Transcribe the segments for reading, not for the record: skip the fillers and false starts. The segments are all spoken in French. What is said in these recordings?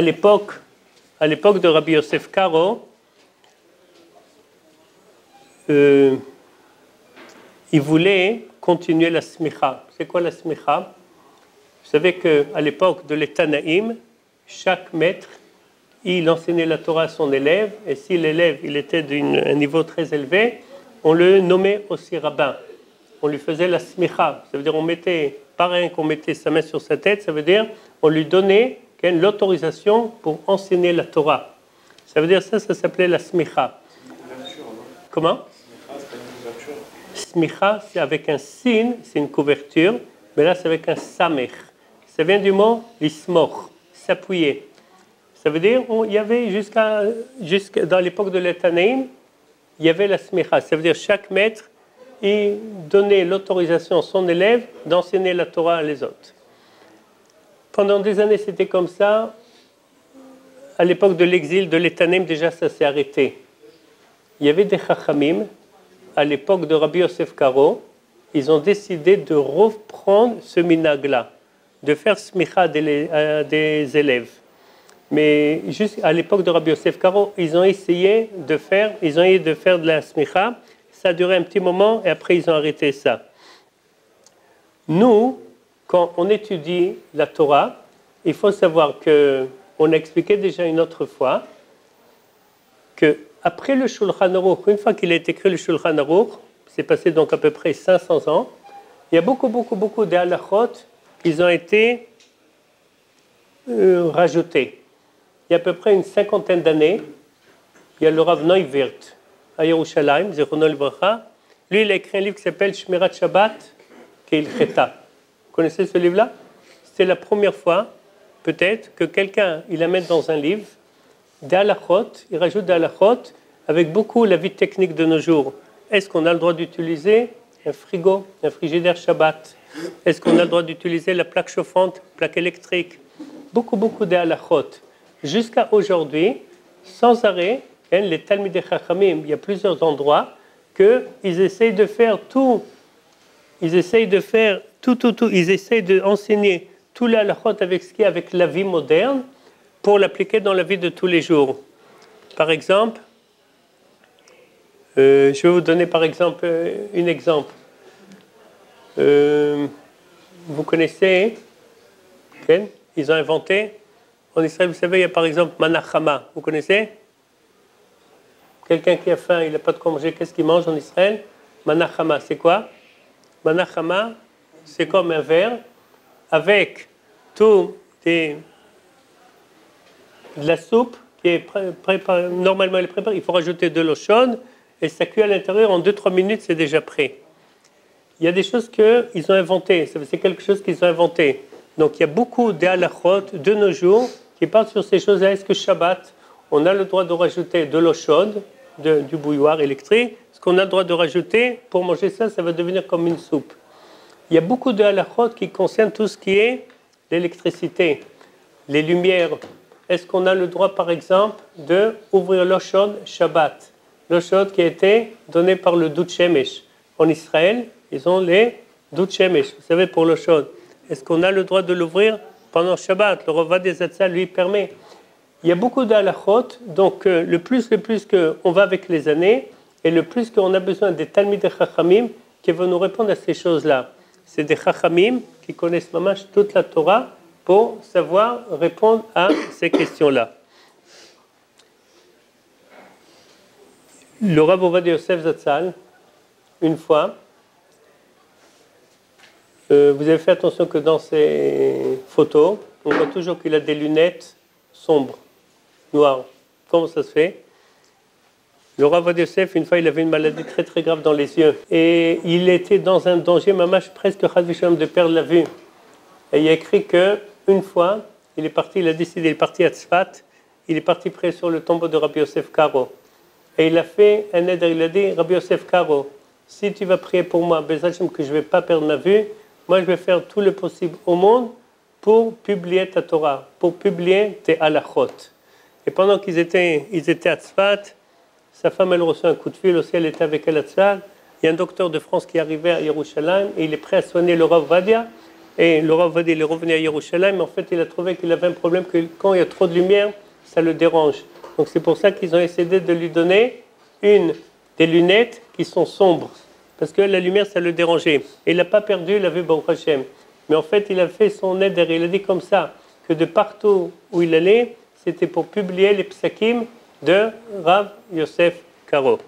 à l'époque de Rabbi Yosef Karo, il voulait continuer la smicha. C'est quoi la smicha? Vous savez qu'à l'époque de l'Etanaïm, chaque maître, il enseignait la Torah à son élève, et si l'élève il était d'un niveau très élevé, on le nommait aussi rabbin. On lui faisait la smicha. Ça veut dire on mettait, pareil qu'on mettait sa main sur sa tête, ça veut dire on lui donnait l'autorisation pour enseigner la Torah. Ça veut dire ça s'appelait la smicha. Comment? Smicha, c'est avec un sin, c'est une couverture, mais là c'est avec un samech. Ça vient du mot lismoch, s'appuyer. Ça veut dire il y avait jusqu'à dans l'époque de l'Etanaïm, il y avait la smicha. Ça veut dire chaque maître il donnait l'autorisation à son élève d'enseigner la Torah à les autres. Pendant des années, c'était comme ça. À l'époque de l'exil de l'Etanaïm, déjà ça s'est arrêté. Il y avait des chachamim, à l'époque de Rabbi Yosef Karo, ils ont décidé de reprendre ce minhag-là, de faire smicha à des élèves. Mais jusqu'à l'époque de Rabbi Yosef Karo, ils ont essayé de faire de la smicha. Ça a duré un petit moment et après ils ont arrêté ça. Nous, quand on étudie la Torah, il faut savoir qu'on a expliqué déjà une autre fois que après le Shulchan Aruch, une fois qu'il a été écrit le Shulchan Aruch, c'est passé donc à peu près 500 ans, il y a beaucoup de halachot qui ont été rajoutés. Il y a à peu près une cinquantaine d'années, il y a le Rav Neuwirth à Yerushalayim, Zichrono Livracha. Lui, il a écrit un livre qui s'appelle Shmirat Shabbat Keilcheta. Vous connaissez ce livre-là? C'était la première fois, peut-être, que quelqu'un, il amène dans un livre des halachot, il rajoute des halachot avec beaucoup la vie technique de nos jours. Est-ce qu'on a le droit d'utiliser un frigo, un frigidaire Shabbat? Est-ce qu'on a le droit d'utiliser la plaque chauffante, plaque électrique? Beaucoup de halachot. Jusqu'à aujourd'hui, sans arrêt, les Talmidei Chachamim, il y a plusieurs endroits qu'ils essayent de faire tout. Ils essayent d'enseigner tout la halachot avec la vie moderne pour l'appliquer dans la vie de tous les jours. Par exemple, je vais vous donner par exemple un exemple. Vous connaissez, ils ont inventé, en Israël, vous savez, il y a par exemple Manachama, vous connaissez? Quelqu'un qui a faim, il n'a pas de quoi manger, qu'est-ce qu'il mange en Israël? Manachama, c'est quoi? Manachama, c'est comme un verre avec de la soupe qui est préparée, normalement elle est préparée, il faut rajouter de l'eau chaude et ça cuit à l'intérieur, en 2-3 minutes c'est déjà prêt. Il y a des choses qu'ils ont inventées, c'est quelque chose qu'ils ont inventé. Donc il y a beaucoup de halachot de nos jours qui parlent sur ces choses-là. Est-ce que Shabbat, on a le droit de rajouter de l'eau chaude, du bouilloire électrique? Est-ce qu'on a le droit de rajouter, pour manger ça, ça va devenir comme une soupe? Il y a beaucoup de halachot qui concernent tout ce qui est l'électricité, les lumières. Est-ce qu'on a le droit, par exemple, d'ouvrir l'eau chaude Shabbat? L'eau chaude qui a été donnée par le Dout Shemesh. En Israël, ils ont les Dout Shemesh, vous savez, pour l'eau chaude. Est-ce qu'on a le droit de l'ouvrir pendant Shabbat? Le Rav Ovadia Zatzal lui permet. Il y a beaucoup de halachot, donc le plus qu'on va avec les années, et le plus qu'on a besoin des Talmidei Chachamim qui vont nous répondre à ces choses-là. C'est des Chachamim qui connaissent mamash toute la Torah pour savoir répondre à ces questions-là. Le Rav Ovadia Yosef Zatzal, une fois, vous avez fait attention que dans ces photos, on voit toujours qu'il a des lunettes sombres, noires. Comment ça se fait? Le Rav Ovadia Yosef, une fois, il avait une maladie très très grave dans les yeux. Et il était dans un danger, mamash, presque chas v'shalom, de perdre la vue. Et il a écrit qu'une fois, il est parti à Tzfat, il est parti prier sur le tombeau de Rabbi Yosef Karo. Et il a fait un éder, il a dit, Rabbi Yosef Karo, si tu vas prier pour moi, Bezat Hashem, que je ne vais pas perdre ma vue, moi je vais faire tout le possible au monde pour publier ta Torah, pour publier tes halachot. Et pendant qu'ils étaient à Tzfat, sa femme elle reçoit un coup de fil, aussi elle était avec elle à Tzfat. Il y a un docteur de France qui est arrivé à Yerushalayim et il est prêt à soigner le Rav Ovadia. Et le Rav Ovadia, il est revenu à Yerushalayim, mais en fait, il a trouvé qu'il avait un problème que quand il y a trop de lumière, ça le dérange. Donc c'est pour ça qu'ils ont essayé de lui donner des lunettes qui sont sombres, parce que la lumière, ça le dérangeait. Et il n'a pas perdu, il a vu Baruch Hashem. Mais en fait, il a fait son éder, il a dit comme ça, que de partout où il allait, c'était pour publier les psakim de Rav Yosef Karo.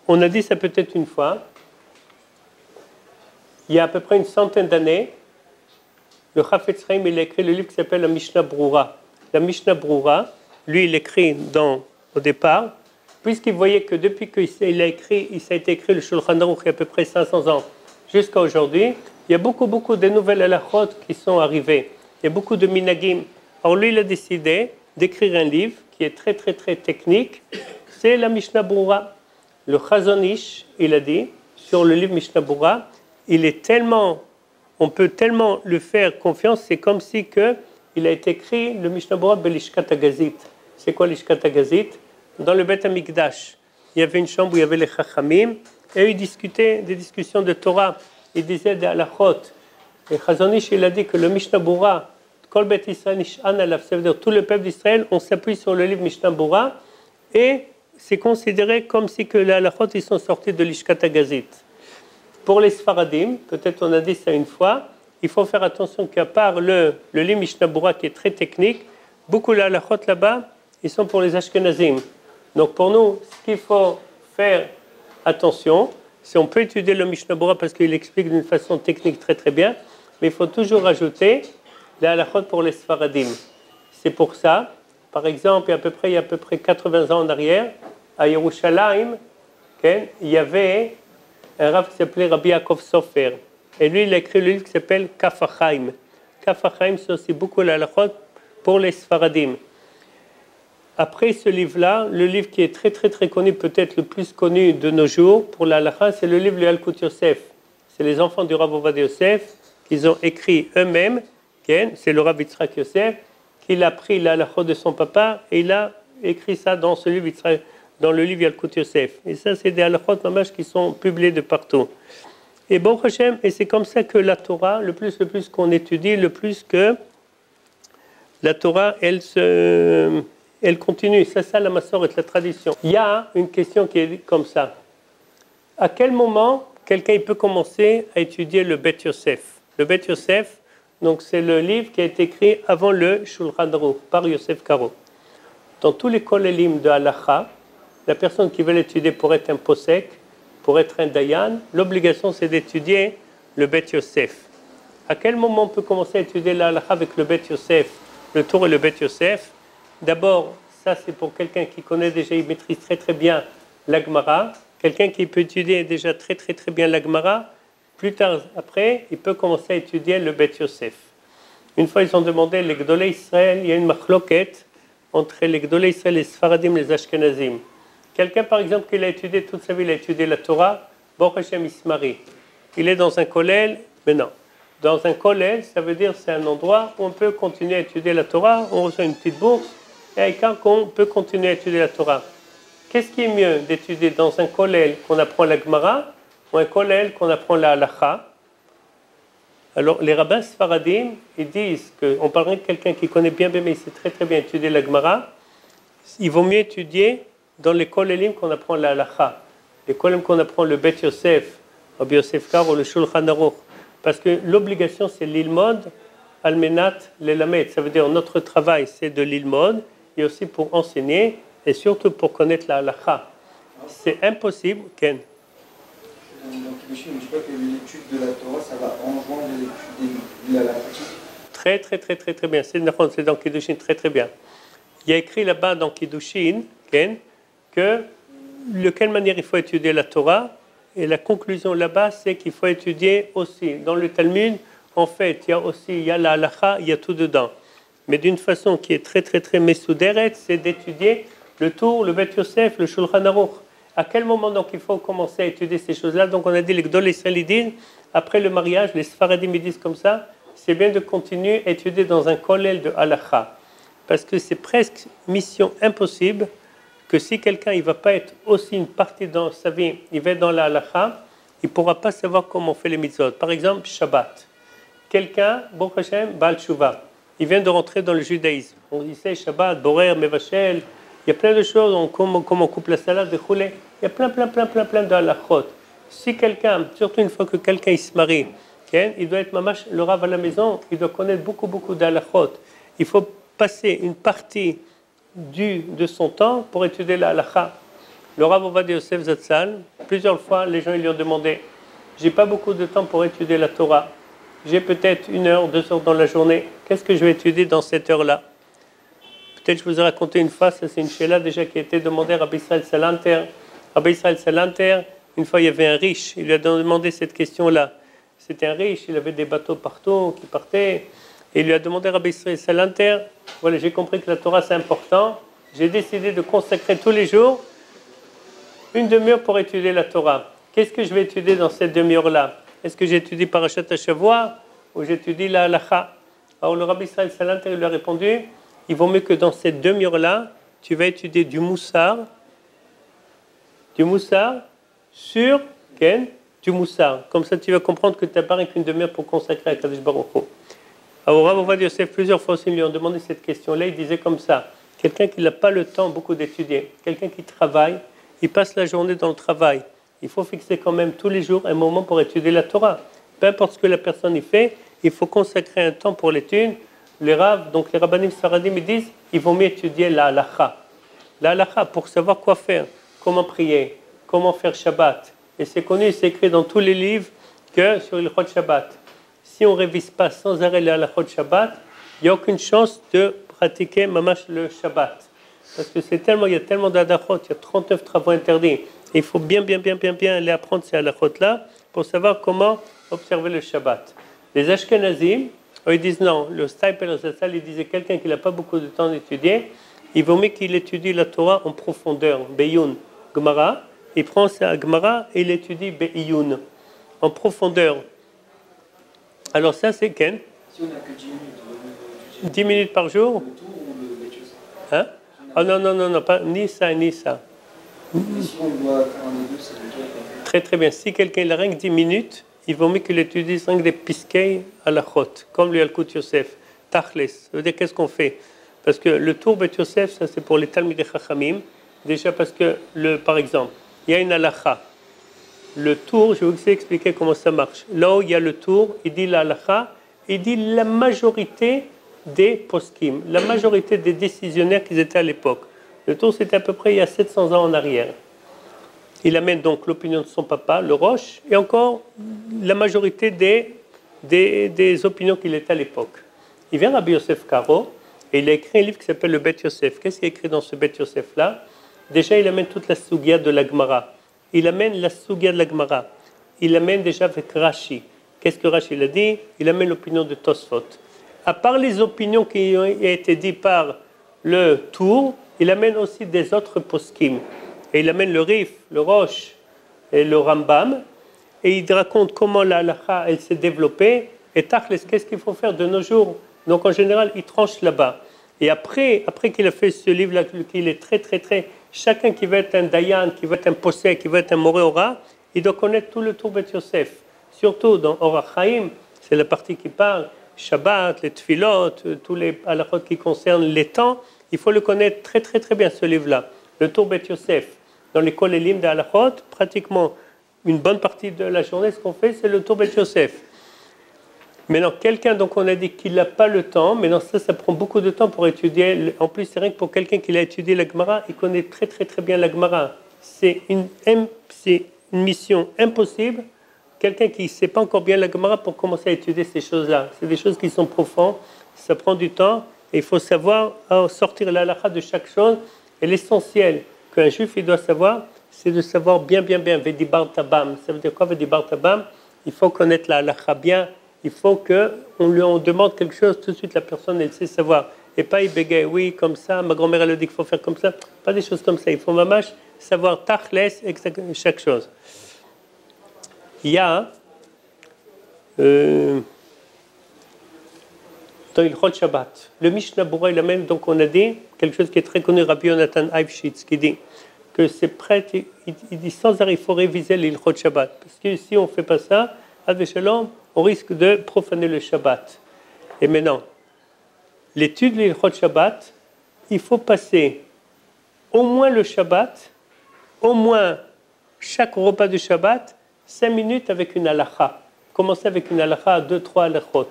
On a dit ça peut-être une fois, il y a à peu près une centaine d'années, le Chafetz Chaim, il a écrit le livre qui s'appelle la Mishnah Broura. La Mishnah Broura, lui, il écrit au départ, puisqu'il voyait que depuis qu'il a écrit, ça a été écrit le Shulchan Aruch il y a à peu près 500 ans jusqu'à aujourd'hui, il y a beaucoup de nouvelles halachot qui sont arrivées. Il y a beaucoup de minagim. Alors lui, il a décidé d'écrire un livre qui est très technique. C'est la Mishnah Broura. Le Chazon Ish, il a dit, sur le livre Mishnah Broura, on peut tellement lui faire confiance, c'est comme si il a été écrit le Mishnah Broura Belishkat Hagazit. C'est quoi l'Ishkat Hagazit? Dans le Beth Amikdash, il y avait une chambre où il y avait les Chachamim, et ils discutaient des discussions de Torah. Ils disaient des halachot. Et Chazon Ish, il a dit que le Mishnah Broura, Kol Bet Israël Nish'an Alav, ça veut dire tout le peuple d'Israël, on s'appuie sur le livre Mishnah Broura, et c'est considéré comme si que les halachot, ils sont sortis de l'Ishkat Hagazit. Pour les Sfaradim, peut-être on a dit ça une fois, il faut faire attention qu'à part le livre Mishnah Broura qui est très technique, beaucoup de halachot là-bas, ils sont pour les Ashkenazim. Donc pour nous, ce qu'il faut faire attention, c'est on peut étudier le Mishnah Broura parce qu'il explique d'une façon technique très bien, mais il faut toujours ajouter les halachot pour les Sfaradim. C'est pour ça, par exemple, il y a à peu près 80 ans en arrière, à Yerushalayim, il y avait un rav qui s'appelait Rabbi Yaakov Sofer. Et lui, il a écrit le livre qui s'appelle Kaf HaChaim. Kaf HaChaim, c'est aussi beaucoup la halachot pour les Sfaradim. Après ce livre-là, le livre qui est très connu, peut-être le plus connu de nos jours pour la halacha, c'est le livre Yalkut Yosef. C'est les enfants du Rav Ovadia Yosef qu'ils ont écrit eux-mêmes. C'est le Rav Yitzhak Yosef qui a pris la halachot de son papa et il a écrit ça dans ce livre, dans le livre Yalkut Yosef. Et ça, c'est des halachot mamash qui sont publiés de partout. Et bon Hashem, et c'est comme ça que la Torah, le plus qu'on étudie, le plus que la Torah, elle continue. C'est ça la Massorah, la tradition. Il y a une question qui est comme ça. À quel moment quelqu'un peut commencer à étudier le Bet Yosef? Le Bet Yosef, donc c'est le livre qui a été écrit avant le Shulchan Aruch par Yosef Karo. Dans tous les kolélim de Halacha, la personne qui veut l'étudier pour être un posek, pour être un dayan, l'obligation c'est d'étudier le Bet Yosef. À quel moment on peut commencer à étudier la Halacha avec le Bet Yosef, le Tour et le Bet Yosef? D'abord, ça c'est pour quelqu'un qui connaît déjà, il maîtrise très bien la Gemara. Quelqu'un qui peut étudier déjà très bien la Gemara. Plus tard, après, il peut commencer à étudier le Bet Yosef. Une fois, ils ont demandé les Gdolei Israël, il y a une machloket entre les Gdolei Israël, les Sfaradim et les Ashkenazim. Quelqu'un, par exemple, qui a étudié toute sa vie, il a étudié la Torah, Baruch Hashem, il se marie. Il est dans un kollel, mais non. Dans un kollel, ça veut dire c'est un endroit où on peut continuer à étudier la Torah, on reçoit une petite bourse, et avec un qu'on peut continuer à étudier la Torah. Qu'est-ce qui est mieux d'étudier dans un kollel qu'on apprend la Gemara ou un kollel qu'on apprend la Halacha? Alors, les rabbins Sfaradim, ils disent qu'on parlerait de quelqu'un qui connaît bien, mais il sait très bien étudier la Gemara. Il vaut mieux étudier dans les kollelim qu'on apprend la Halacha. Les kollelim qu'on apprend le Bet Yosef, Rabbi Yosef Karo, le Shulchan Aruch. Parce que l'obligation, c'est l'ilmod, almenat, l'elamed. Ça veut dire notre travail, c'est de l'ilmod, et aussi pour enseigner, et surtout pour connaître la Halacha. C'est impossible, Ken. Dans Kiddushin, je crois que l'étude de la Torah, ça va enjoindre l'étude de la Halacha. Très bien. C'est dans Kiddushin, très bien. Il y a écrit là-bas dans Kiddushin, Ken, que de quelle manière il faut étudier la Torah, et la conclusion là-bas, c'est qu'il faut étudier aussi. Dans le Talmud, en fait, il y a la Halacha, il y a tout dedans. Mais d'une façon qui est très mesouderet, c'est d'étudier le Tour, le Bet Yosef, le Shulchan Aruch. À quel moment donc il faut commencer à étudier ces choses-là? Donc on a dit les Gdolei Israël disent, après le mariage, les Sfaradim disent comme ça, c'est bien de continuer à étudier dans un kollel de Halacha. Parce que c'est presque mission impossible que si quelqu'un ne va pas être aussi une partie dans sa vie, il va être dans la halakha, il ne pourra pas savoir comment on fait les mitzvot. Par exemple, Shabbat. Quelqu'un, Baruch Hashem, Baal Tshuva, il vient de rentrer dans le judaïsme. On sait Shabbat, Borer, Mevachel, il y a plein de choses, comment on coupe la salade, de rouler. Il y a plein de halachot. Si quelqu'un, surtout une fois que quelqu'un il se marie, il doit être mamash, le rav à la maison, il doit connaître beaucoup d'halachot. Il faut passer une partie de son temps pour étudier la halakha. Le Rav Ovadia Yosef Zatzal, plusieurs fois, les gens lui ont demandé, j'ai pas beaucoup de temps pour étudier la Torah. J'ai peut-être 1 heure, 2 heures dans la journée. Qu'est-ce que je vais étudier dans cette heure-là? Peut-être je vous ai raconté une fois, ça c'est une chéla déjà qui a été demandée à Rabbi Israël Salanter. Rabbi Israël Salanter, une fois il y avait un riche, il lui a demandé cette question-là. C'était un riche, il avait des bateaux partout qui partaient. Et il lui a demandé à Rabbi Israël Salanter, voilà, j'ai compris que la Torah c'est important. J'ai décidé de consacrer tous les jours 1 demi-heure pour étudier la Torah. Qu'est-ce que je vais étudier dans cette demi-heure-là? Est-ce que j'étudie Parashat HaShavua ou j'étudie la halakha? Alors le Rabbi Israël Salanter lui a répondu, il vaut mieux que dans cette demi-heure-là, tu vas étudier du moussar sur du moussar. Comme ça, tu vas comprendre que tu n'as pas qu'une demi-heure pour consacrer à Kadosh Baruch Hu. Alors Rav Ovadia Yosef, plusieurs fois aussi, lui ont demandé cette question-là. Il disait comme ça, quelqu'un qui n'a pas le temps beaucoup d'étudier, quelqu'un qui travaille, il passe la journée dans le travail. Il faut fixer quand même tous les jours un moment pour étudier la Torah. Peu importe ce que la personne y fait, il faut consacrer un temps pour l'étude. Les rabbins, donc les rabbanim sfaradim, ils disent, il vaut mieux étudier la halakha. La halakha, pour savoir quoi faire, comment prier, comment faire Shabbat. Et c'est connu, c'est écrit dans tous les livres que sur le Chod Shabbat. Si on ne révise pas sans arrêt la halachot Shabbat, il n'y a aucune chance de pratiquer mamash le Shabbat. Parce que il y a tellement d'halachot, il y a 39 travaux interdits. Et il faut bien aller apprendre ces halachot-là pour savoir comment observer le Shabbat. Les Ashkenazim, ils disent non, le Steipel Zatzal, il disait quelqu'un qui n'a pas beaucoup de temps d'étudier, il vaut mieux qu'il étudie la Torah en profondeur, Beyun, Gemara, il prend sa Gemara et il étudie Beyun, en profondeur. Alors ça c'est Ken. Si on n'a que 10 minutes, 10 minutes par jour. le tour ou le Betchus? Hein? Oh non, pas, ni ça. Et si on doit faire un des deux, c'est lequel? Très bien. Si quelqu'un il a rien que 10 minutes, il vaut mieux qu'il étudie 5 des piskei à la chôte, comme le Yalkut Yosef. Tachles. Ça veut dire qu'est-ce qu'on fait? Parce que le tour Bet Yosef, ça c'est pour les Talmidei Chachamim. Déjà parce que, par exemple, il y a une halakha. Le tour, je vais vous expliquer comment ça marche. Là où il y a le tour, il dit la halakha, il dit la majorité des poskim, la majorité des décisionnaires qui étaient à l'époque. Le tour, c'était à peu près il y a 700 ans en arrière. Il amène donc l'opinion de son papa, le Roche, et encore la majorité des opinions qu'il était à l'époque. Il vient Rabbi Yosef Karo, et il a écrit un livre qui s'appelle le Bet Yosef. Qu'est-ce qu'il a écrit dans ce Bet Yosef-là? Déjà, il amène toute la Sugia de la Gemara. Il amène la Sugia de la Gemara. Il amène déjà avec Rashi. Qu'est-ce que Rashi a dit? Il amène l'opinion de Tosfot. À part les opinions qui ont été dites par le Tour, il amène aussi des autres poskim. Et il amène le Rif, le Roche et le Rambam. Et il raconte comment la halakha elle s'est développée. Et Tachles, qu'est-ce qu'il faut faire de nos jours? Donc en général, il tranche là-bas. Et après qu'il a fait ce livre-là, qu'il est très... Chacun qui veut être un Dayan, qui veut être un Posek, qui veut être un Moré Ora, il doit connaître tout le tour Bet Yosef. Surtout dans Orach Chaim, c'est la partie qui parle, Shabbat, les Tfilot, tous les halachot qui concernent les temps, il faut le connaître très bien ce livre-là. Le tour Bet Yosef. Dans les kolélim de halachot, pratiquement une bonne partie de la journée, ce qu'on fait, c'est le tour Bet Yosef. Maintenant, quelqu'un, donc on a dit qu'il n'a pas le temps, mais dans ça prend beaucoup de temps pour étudier. En plus, c'est rien que pour quelqu'un qui a étudié la Gemara, il connaît très bien la Gemara. C'est une mission impossible, quelqu'un qui ne sait pas encore bien la Gemara pour commencer à étudier ces choses-là. C'est des choses qui sont profondes, ça prend du temps, et il faut savoir sortir la halakha de chaque chose. Et l'essentiel qu'un juif il doit savoir, c'est de savoir bien, Vedibar Tabam. Ça veut dire quoi Vedibar Tabam? Il faut connaître la halakha bien. Il faut qu'on lui demande quelque chose, tout de suite la personne elle sait savoir. Et pas il bégaye, oui, comme ça, ma grand-mère elle a dit qu'il faut faire comme ça. Pas des choses comme ça. Il faut mamash savoir tachles chaque chose. Il y a dans dans Ilchot Shabbat. Le Mishnah Berurah, il amène, donc on a dit, quelque chose qui est très connu, Rabbi Yonatan Eibschitz, qui dit que c'est prêt, il dit sans arrêt, il faut réviser l'Ilchot Shabbat. Parce que si on ne fait pas ça, Ad Shalom, on risque de profaner le Shabbat. Et maintenant, l'étude de l'Ilchot Shabbat, il faut passer au moins le Shabbat, au moins chaque repas du Shabbat, 5 minutes avec une halakha. Commencer avec une halakha à 2-3 halakhot.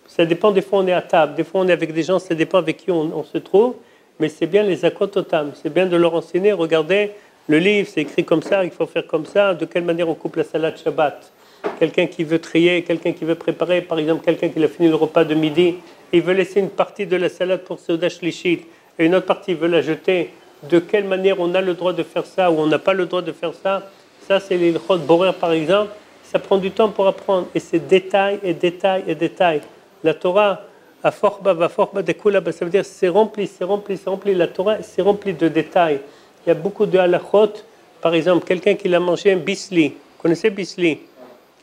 Ça dépend, des fois on est à table, des fois on est avec des gens, ça dépend avec qui on se trouve, mais c'est bien les akototam, c'est bien de leur enseigner, regardez, le livre c'est écrit comme ça, il faut faire comme ça, de quelle manière on coupe la salade Shabbat. Quelqu'un qui veut trier, quelqu'un qui veut préparer, par exemple quelqu'un qui a fini le repas de midi, il veut laisser une partie de la salade pour Seudah Shlishit, et une autre partie il veut la jeter, de quelle manière on a le droit de faire ça, ou on n'a pas le droit de faire ça, ça c'est l'Ilchot Borer par exemple, ça prend du temps pour apprendre, et c'est détail et détail et détail. La Torah, ça veut dire c'est rempli, c'est rempli, c'est rempli. La Torah, c'est rempli de détails. Il y a beaucoup de halachot. Par exemple, quelqu'un qui a mangé un bisli. Vous connaissez bisli?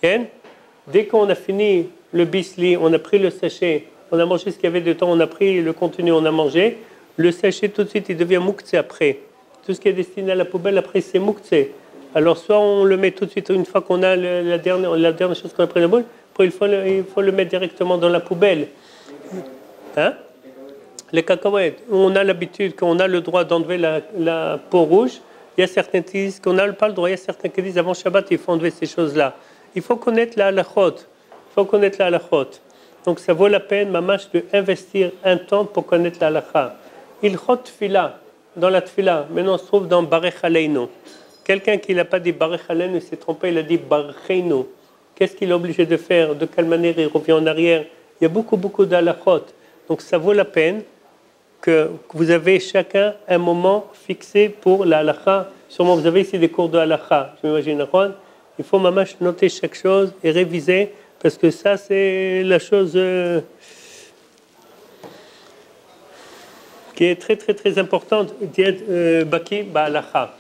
Dès qu'on a fini le bisli, on a pris le sachet, on a mangé ce qu'il y avait dedans, on a pris le contenu, on a mangé. Le sachet, tout de suite, il devient mouktsé après. Tout ce qui est destiné à la poubelle, après, c'est mouktsé. Alors, soit on le met tout de suite, une fois qu'on a la dernière chose qu'on a pris dans la boule, après, il faut le mettre directement dans la poubelle. Hein? Les cacahuètes, on a l'habitude, qu'on a le droit d'enlever la peau rouge. Il y a certains qui disent qu'on n'a pas le droit. Il y a certains qui disent avant Shabbat, il faut enlever ces choses-là. Il faut connaître la halachot. Donc ça vaut la peine, mamash, d'investir un temps pour connaître la halacha. Ilchot tfila, dans la tfila. Maintenant, on se trouve dans Barech Aleinu. Quelqu'un qui n'a pas dit Barech Aleinu, il s'est trompé, il a dit Barecheinu. Qu'est-ce qu'il est obligé de faire? De quelle manière il revient en arrière? Il y a beaucoup d'halachot. Donc ça vaut la peine que vous avez chacun un moment fixé pour la halakha. Sûrement vous avez ici des cours de halakha, je m'imagine. Il faut mamash noter chaque chose et réviser, parce que ça c'est la chose qui est très très très importante, d'être baki ba halakha.